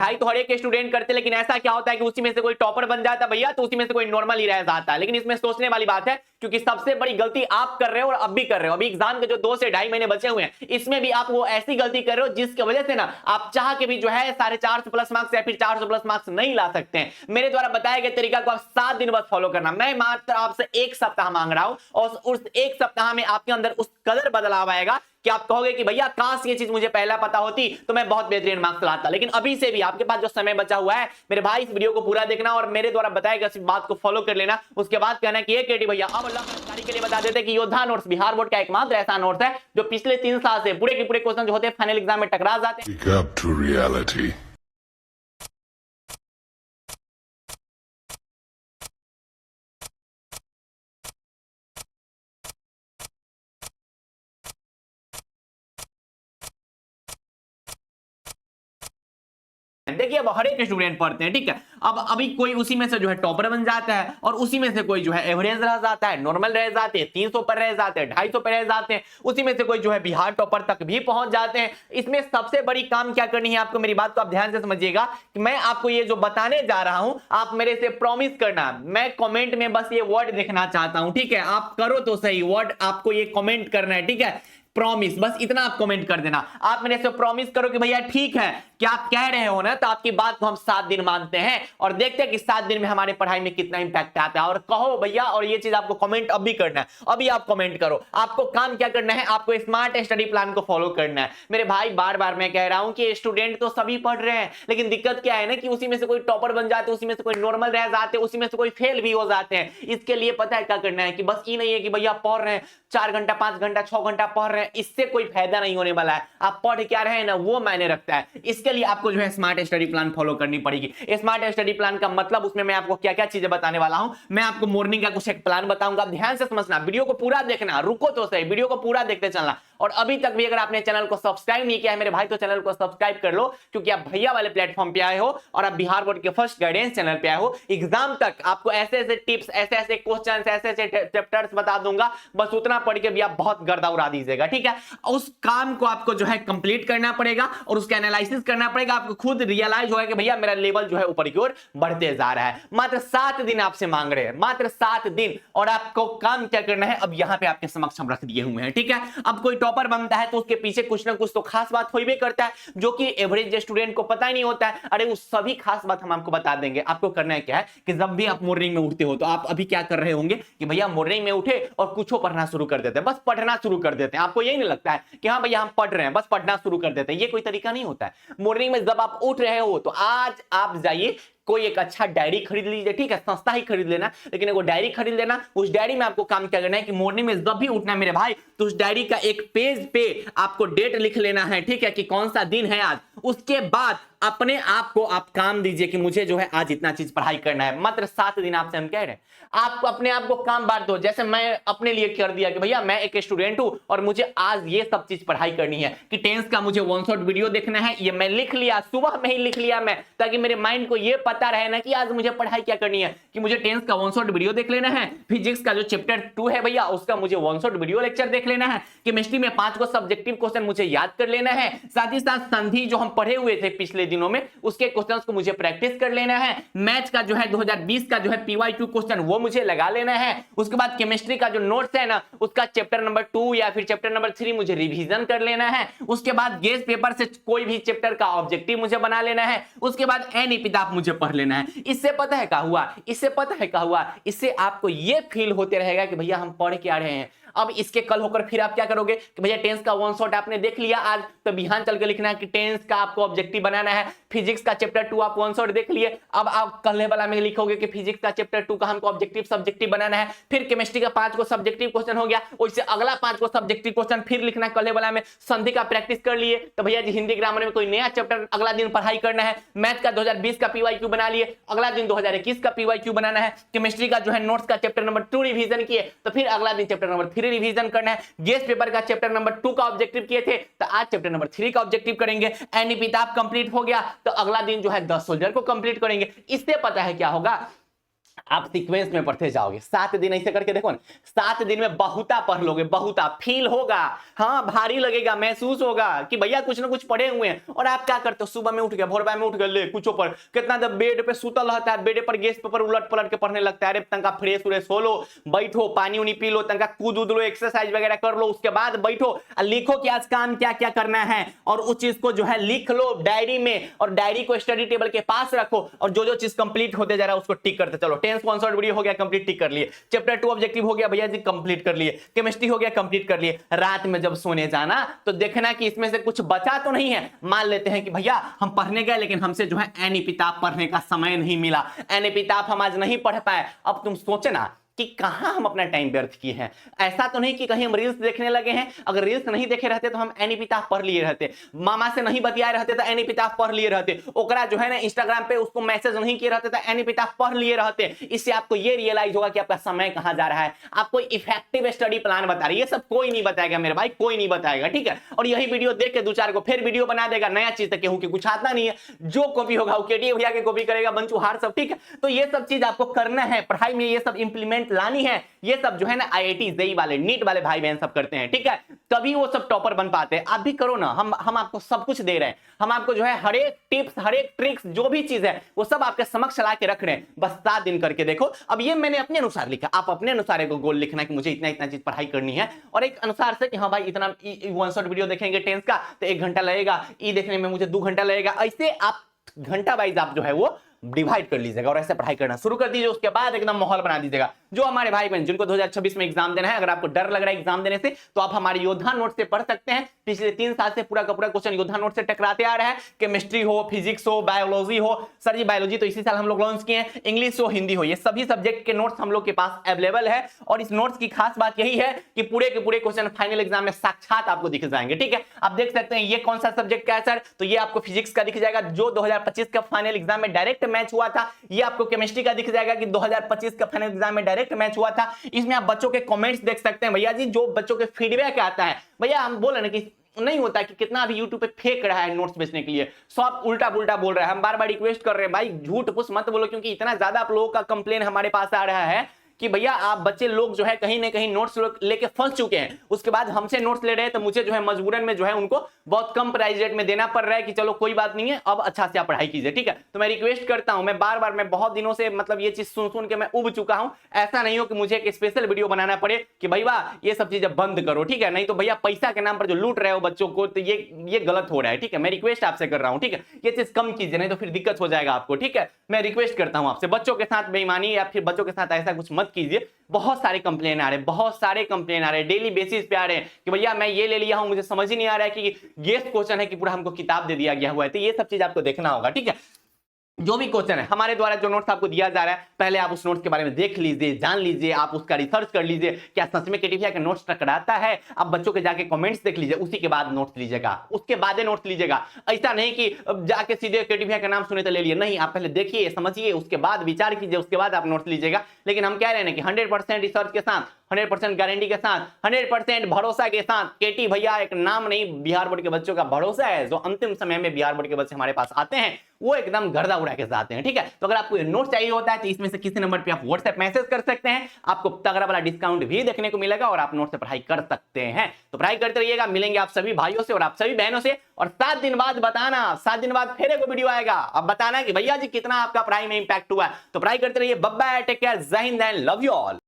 पढ़ाई तो हर एक स्टूडेंट करते, लेकिन ऐसा क्या होता है कि उसी में से कोई टॉपर बन जाता है भैया, तो उसी में से कोई नॉर्मल ही रह जाता है। लेकिन इसमें सोचने वाली बात है, क्योंकि सबसे बड़ी गलती आप कर रहे हो और अब भी कर रहे हो। अभी एग्जाम के जो 2 से ढाई महीने बचे हुए हैं, इसमें भी आप वो ऐसी गलती कर रहे हो जिसकी वजह से ना आप चाह के भी जो है 450 प्लस मार्क्स या फिर 400 प्लस मार्क्स नहीं ला सकते हैं। मेरे द्वारा बताए गए तरीका को आप 7 दिन बस फॉलो करना। मैं मात्र आपसे 1 सप्ताह मांग रहा हूं, और उस 1 सप्ताह में आपके अंदर उस कदर बदलाव आएगा कि आप कहोगे कि भैया काश ये चीज मुझे पहला पता होती तो मैं बहुत बेहतरीन मार्क्स लाता। लेकिन अभी से भी आपके पास जो समय बचा हुआ है मेरे भाई, इस वीडियो को पूरा देखना और मेरे द्वारा बताए गए इस बात को फॉलो कर लेना। उसके बाद कहना कि ये केटी भैया अब अल्लाह की जानकारी के लिए बता देते कि योद्धा नोट्स बिहार बोर्ड का एकमात्र ऐसा नोट्स है जो पिछले 3 साल से पूरे के पूरे क्वेश्चन जो होते हैं फाइनल एग्जाम में टकरा जाते हैं। देखिए अब हर एक स्टूडेंट पढ़ते हैं, ठीक है। अब अभी कोई उसी में से जो है टॉपर बन जाता है, और उसी में से कोई जो है एवरेज रह जाता है, नॉर्मल रह जाते हैं, 300 पर रह जाते हैं, 250 पर रह जाते हैं, उसी में से कोई जो है बिहार टॉपर तक भी पहुंच जाते हैं। इसमें सबसे बड़ी काम क्या करनी है आपको, मेरी बात को आप ध्यान से समझिएगा कि मैं आपको ये जो बताने जा रहा हूं, आप मेरे से प्रॉमिस करना। मैं कमेंट में बस ये वर्ड देखना चाहता हूं, ठीक है। आप करो तो सही, वर्ड आपको ये कमेंट करना है, ठीक है। प्रॉमिस, बस इतना आप कमेंट कर देना। आप मेरे से प्रॉमिस करो कि भैया ठीक है, कि आप कह रहे हो ना, तो आपकी बात को हम 7 दिन मानते हैं और देखते हैं कि 7 दिन में हमारे पढ़ाई में कितना इंपैक्ट आता है। और कहो भैया, और ये चीज आपको कमेंट अब भी करना है, अभी आप कमेंट करो। आपको काम क्या करना है, आपको स्मार्ट स्टडी प्लान को फॉलो करना है। मेरे भाई बार बार मैं कह रहा हूं कि स्टूडेंट तो सभी पढ़ रहे हैं, लेकिन दिक्कत क्या है ना कि उसी में से कोई टॉपर बन जाते, उसी में से कोई नॉर्मल रह जाते, उसी में से कोई फेल भी हो जाते हैं। इसके लिए पता है क्या करना है कि बस ये नहीं है कि भैया पढ़ रहे हैं 4 घंटा 5 घंटा 6 घंटा पढ़ रहे हैं, इससे कोई फायदा नहीं होने वाला है। आप पढ़ क्या रहे हैं ना, वो मायने रखता है। इसके लिए आपको जो है स्मार्ट स्टडी प्लान फॉलो करनी पड़ेगी। स्मार्ट स्टडी प्लान का मतलब, उसमें मैं आपको क्या क्या चीजें बताने वाला हूं। मैं आपको मॉर्निंग का कुछ एक प्लान बताऊंगा, ध्यान से समझना, वीडियो को पूरा देखना, रुको तो सही, वीडियो को पूरा देखते चलना। और अभी तक भी अगर आपने चैनल को सब्सक्राइब नहीं किया है मेरे भाई, तो चैनल को सब्सक्राइब कर लो, क्योंकि आप भैया वाले प्लेटफॉर्म पे आए हो और आप बिहार बोर्ड के फर्स्ट गाइडेंस चैनल पे आए हो। एग्जाम तक आपको ऐसे ऐसे टिप्स, ऐसे ऐसे क्वेश्चन, ऐसे ऐसे चैप्टर्स बता दूंगा, बस उतना पढ़ के भी आप बहुत गर्दा उड़ा दीजिएगा, ठीक है। उस काम को आपको जो है कंप्लीट करना पड़ेगा और उसका एनालिसिस करना पड़ेगा। आपको खुद रियलाइज होगा कि भैया मेरा लेवल जो है ऊपर की ओर बढ़ते जा रहा है। मात्र 7 दिन आपसे मांग रहे हैं, मात्र 7 दिन, और आपको काम क्या करना है अब यहां पे आपके समक्ष हम रख दिए हुए हैं, ठीक है। अब कोई टॉपर बनता है तो उसके पीछे कुछ ना कुछ तो खास बात हो ही करता है, जो कि एवरेज स्टूडेंट को पता ही नहीं होता है। अरे उस सभी खास बात हम आपको बता देंगे। आपको करना है क्या है कि जब भी आप मॉर्निंग में उठते हो, तो आप अभी क्या कर रहे होंगे कि भैया मॉर्निंग में उठे और कुछ पढ़ना शुरू कर देते हैं, बस पढ़ना शुरू कर देते हैं। आपको यही नहीं लगता है कि हाँ भैया हम पढ़ रहे हैं, बस पढ़ना शुरू कर देते हैं। ये कोई तरीका नहीं होता है। मॉर्निंग में जब आप उठ रहे हो, तो आज आप जाइए कोई एक अच्छा डायरी खरीद लीजिए, ठीक है, सस्ता ही खरीद लेना, लेकिन एक डायरी खरीद लेना। उस डायरी में आपको काम क्या करना है कि मॉर्निंग में जब भी उठना है मेरे भाई, तो उस डायरी का एक पेज पे आपको डेट लिख लेना है, ठीक है, कि कौन सा दिन है आज। उसके बाद अपने आप को आप काम दीजिए कि मुझे जो है आज इतना चीज पढ़ाई करना है। मात्र 7 दिन आपसे हम कह रहे हैं, आप अपने आप को काम बांट दो। जैसे मैं अपने लिए कर दिया कि भैया मैं एक स्टूडेंट हूं और मुझे आज ये सब चीज पढ़ाई करनी है, कि टेंस का मुझे 1 शॉट वीडियो देखना है, ये मैं लिख लिया, सुबह में ही लिख लिया मैं, ताकि मेरे माइंड को ये पता रहे ना कि आज मुझे पढ़ाई क्या करनी है, कि मुझे टेंस का 1 शॉट वीडियो देख लेना है, फिजिक्स का जो चैप्टर 2 है भैया उसका मुझे 1 शॉट वीडियो लेक्चर देख लेना है, केमिस्ट्री में 5 को सब्जेक्टिव क्वेश्चन मुझे याद कर लेना है, साथ ही साथ संधि जो हम पढ़े हुए थे पिछले दिनों में उसके क्वेश्चंस को मुझे प्रैक्टिस कर लेना है, मैथ्स का जो है 2020 का जो है PY2 क्वेश्चन वो मुझे लगा लेना है, उसके बाद केमिस्ट्री का जो नोट्स है ना उसका चैप्टर नंबर 2 या फिर चैप्टर नंबर 3 मुझे रिवीजन कर लेना है, उसके बाद गेस पेपर से कोई भी चैप्टर का ऑब्जेक्टिव मुझे बना लेना है, उसके बाद एनईपी आप मुझे पढ़ लेना है। इससे पता है क्या हुआ, इससे पता है क्या हुआ, इससे आपको ये फील होते रहेगा कि भैया हम पढ़ के आ रहे हैं। अब इसके कल होकर फिर आप क्या करोगे कि भैया टेंस का 1 शॉट आपने देख लिया आज, तो बिहान चल के लिखना है कि टेंस का आपको ऑब्जेक्टिव बनाना है, फिजिक्स का चैप्टर 2 आप 1 शॉट देख लिए, अब आप कल वाला में लिखोगे कि फिजिक्स का चैप्टर 2 का हमको ऑब्जेक्टिव सब्जेक्टिव बनाना है, फिर केमिस्ट्री का 5 को सब्जेक्टिव क्वेश्चन हो गया, उससे अगला 5 को सब्जेक्टिव क्वेश्चन फिर लिखना है कल वाला में, संधि का प्रैक्टिस कर लिए, तो भैया जी हिंदी ग्रामर में कोई नया चैप्टर अगला दिन पढ़ाई करना है, मैथ का 2020 का PYQ बना लिए, अगला दिन 2021 का PYQ बनाना है, केमिस्ट्री का जो है नोट्स का चैप्टर नंबर 2 रिवीजन किए, तो फिर अगला दिन चैप्टर नंबर 3 रिवीजन करना है, गेस पेपर का चैप्टर नंबर 2 का ऑब्जेक्टिव किए थे तो आज चैप्टर नंबर 3 का ऑब्जेक्टिव करेंगे, एनईपी कंप्लीट हो गया तो अगला दिन जो है 10 सोल्जर को कंप्लीट करेंगे। इससे पता है क्या होगा, आप सीक्वेंस में पढ़ते जाओगे 7 दिन ऐसे करके देखो ना, 7 दिन में बहुता पढ़ लोगे, बहुता फील होगा, हाँ भारी लगेगा, महसूस होगा कि भैया कुछ ना कुछ पढ़े हुए हैं। और आप क्या करते हो, सुबह में उठ गए, भोरबा में उठ गए, ले कुछ पर कितना जब बेड पे सुतल रहता है, बेड पर गेस पेपर उलट पलट के पढ़ने लगता है। अरे तंका फ्रेश व्रेश हो लो, बैठो, पानी उनी पी लो, तंका कूद उद लो, एक्सरसाइज वगैरह कर लो, उसके बाद बैठो और लिखो कि आज काम क्या क्या करना है, और उस चीज को जो है लिख लो डायरी में, और डायरी को स्टडी टेबल के पास रखो, और जो जो चीज कंप्लीट होते जा रहा है उसको टिक करते चलो। 10 स्पॉन्सर्ड वीडियो हो गया कंप्लीट, टिक कर लिए। चैप्टर 2 ऑब्जेक्टिव हो गया भैया जी, कंप्लीट कर लिए। केमिस्ट्री हो गया कंप्लीट कर लिए। रात में जब सोने जाना तो देखना कि इसमें से कुछ बचा तो नहीं है। मान लेते हैं कि भैया हम पढ़ने गए लेकिन हमसे जो है एनीपिताब पढ़ने का समय नहीं मिला, एनीपिताब हम आज नहीं पढ़ पाए। अब तुम सोचना कि कहां हम अपना टाइम व्यर्थ किए हैं। ऐसा तो नहीं कि कहीं हम रील्स देखने लगे हैं, अगर रील्स नहीं देखे रहते तो हम एनीपिताब पढ़ लिए रहते, मामा से नहीं बतियाए रहते तो एनीपिताब पढ़ लिए रहते, ओकरा जो है ना इंस्टाग्राम पे उसको मैसेज नहीं किए रहते तो एनीपिताब पढ़ लिए रहते। इससे आपको ये रियलाइज होगा कि आपका समय कहां जा रहा है। आपको इफेक्टिव स्टडी प्लान बता रही है, ये सब कोई नहीं बताएगा मेरे भाई, कोई नहीं बताएगा, ठीक है। और यही वीडियो देख के 2-4 को फिर वीडियो बना देगा, नया चीज तक केहू के कुछ आता नहीं है, जो कॉपी होगा वो केटीए भैया के कॉपी करेगा, बंचू हार सब, ठीक है। तो ये सब चीज आपको करना है, पढ़ाई में ये सब इंप्लीमेंट लानी है। ये सब जो है ना आईआईटी जेईई वाले, नीट वाले भाई बहन सब करते हैं, ठीक है, तभी वो सब टॉपर बन पाते हैं। आप भी करो ना, हम आपको सब कुछ दे रहे हैं, हम आपको जो है हर एक टिप्स, हर एक ट्रिक्स, जो भी चीज है वो सब आपके समक्ष ला के रख रहे हैं। बस 7 दिन करके देखो। अब ये मैंने अपने अनुसार लिखा, आप अपने अनुसार एक गोल लिखना कि मुझे इतना इतना चीज पढ़ाई करनी है, और एक अनुसार से कि हाँ भाई इतना 1 शॉट वीडियो देखेंगे टेंस का तो 1 घंटा लगेगा, ई देखने में मुझे 2 घंटा लगेगा। ऐसे आप घंटा वाइज आप जो है वो डिवाइड कर लीजिएगा और ऐसे पढ़ाई करना शुरू कर दीजिए। उसके बाद एकदम माहौल बना दीजिएगा। जो हमारे भाई बहन जिनको 2026 में एग्जाम देना है, अगर आपको डर लग रहा है एग्जाम देने से, तो आप हमारे योद्धा नोट से पढ़ सकते हैं। पिछले 3 साल से पूरा का पूरा क्वेश्चन योद्धा नोट से टकराते आ रहा है। केमिस्ट्री हो, फिजिक्स हो, बायोलॉजी हो, सर जी बायोलॉजी तो इसी साल हम लोग लॉन्च किए हैं, इंग्लिश हो, हिंदी हो, ये सभी सब्जेक्ट के नोट्स हम लोग के पास अवेलेबल है। और इस नोट्स की खास बात यही है कि पूरे के पूरे क्वेश्चन फाइनल एग्जाम में साक्षात आपको दिख जाएंगे, ठीक है। आप देख सकते हैं ये कौन सा सब्जेक्ट का है सर, तो ये आपको फिजिक्स का दिख जाएगा जो 2025 का फाइनल एग्जाम में डायरेक्ट मैच हुआ था। ये आपको केमिस्ट्री का दिख जाएगा कि 2025 का फाइनल एग्जाम में डायरेक्ट मैच हुआ था। इसमें आप बच्चों के कमेंट्स देख सकते हैं भैया जी, जो बच्चों के फीडबैक आता है। भैया हम बोल रहे हैं कि नहीं होता कि कितना भी YouTube पे फेंक रहा है नोट्स बेचने के लिए, सब उल्टा पुल्टा बोल रहा है। हम बार बार रिक्वेस्ट कर रहे हैं भाई झूठ पुस मत बोलो, क्योंकि इतना ज्यादा आप लोगों का कंप्लेन हमारे पास आ रहा है कि भैया आप बच्चे लोग जो है कहीं ना कहीं नोट्स लेके फंस चुके हैं, उसके बाद हमसे नोट्स ले रहे हैं, तो मुझे जो है मजबूरन में जो है उनको बहुत कम प्राइस रेट में देना पड़ रहा है कि चलो कोई बात नहीं है, अब अच्छा से आप पढ़ाई कीजिए, ठीक है। तो मैं रिक्वेस्ट करता हूं, मैं बार बार, मैं बहुत दिनों से मतलब ये चीज सुन के मैं उब चुका हूं। ऐसा नहीं हो कि मुझे एक स्पेशल वीडियो बनाना पड़े कि भैया ये सब चीजें बंद करो, ठीक है। नहीं तो भैया पैसा के नाम पर जो लूट रहे हो बच्चों को, तो ये गलत हो रहा है, ठीक है। मैं रिक्वेस्ट आपसे कर रहा हूं, ठीक है, ये चीज कम कीजिए, नहीं तो फिर दिक्कत हो जाएगा आपको, ठीक है। मैं रिक्वेस्ट करता हूं आपसे, बच्चों के साथ बेईमानी या फिर बच्चों के साथ ऐसा कुछ मत कीजिए। बहुत सारे कंप्लेन आ रहे हैं, बहुत सारे कंप्लेन आ रहे हैं, डेली बेसिस पे आ रहे हैं कि भैया मैं ये ले लिया हूं, मुझे समझ ही नहीं आ रहा है कि गेस्ट क्वेश्चन है कि पूरा हमको किताब दे दिया गया हुआ है। तो ये सब चीज आपको देखना होगा, ठीक है। जो भी क्वेश्चन है हमारे द्वारा जो नोट्स आपको दिया जा रहा है, पहले आप उस नोट्स के बारे में देख लीजिए, जान लीजिए, आप उसका रिसर्च कर लीजिए, क्या सच में केटीवीआई का नोट्स टकराता है। आप बच्चों के जाके कमेंट्स देख लीजिए, उसी के बाद नोट्स लीजिएगा, उसके बाद नोट्स लीजिएगा। ऐसा नहीं कि जाके सीधे केटीवीआई का नाम सुने तो ले लिए, नहीं, आप पहले देखिए, समझिए, उसके बाद विचार कीजिए, उसके बाद आप नोट्स लीजिएगा। लेकिन हम कह रहे हैं कि 100% रिसर्च के साथ, 100% गारंटी के साथ, 100% भरोसा के साथ केटी भैया एक नाम नहीं, बिहार बोर्ड के बच्चों का भरोसा है। जो अंतिम समय में बिहार बोर्ड के बच्चे हमारे पास आते हैं वो एकदम गर्दा उड़ा के जाते हैं, ठीक है। तो अगर आपको ये नोट चाहिए होता है तो इसमें से किसी नंबर पे आप व्हाट्सएप मैसेज कर सकते हैं, आपको तगड़ा वाला डिस्काउंट भी देखने को मिलेगा और आप नोट से पढ़ाई कर सकते हैं। तो पढ़ाई करते रहिएगा, मिलेंगे आप सभी भाइयों से और आप सभी बहनों से। और 7 दिन बाद बताना, 7 दिन बाद फिर एक वीडियो आएगा, अब बताना कि भैया जी कितना आपका पढ़ाई में इंपैक्ट हुआ है। तो पढ़ाई करते रहिए, बाय बाय, टेक केयर, जय Hind and love you all.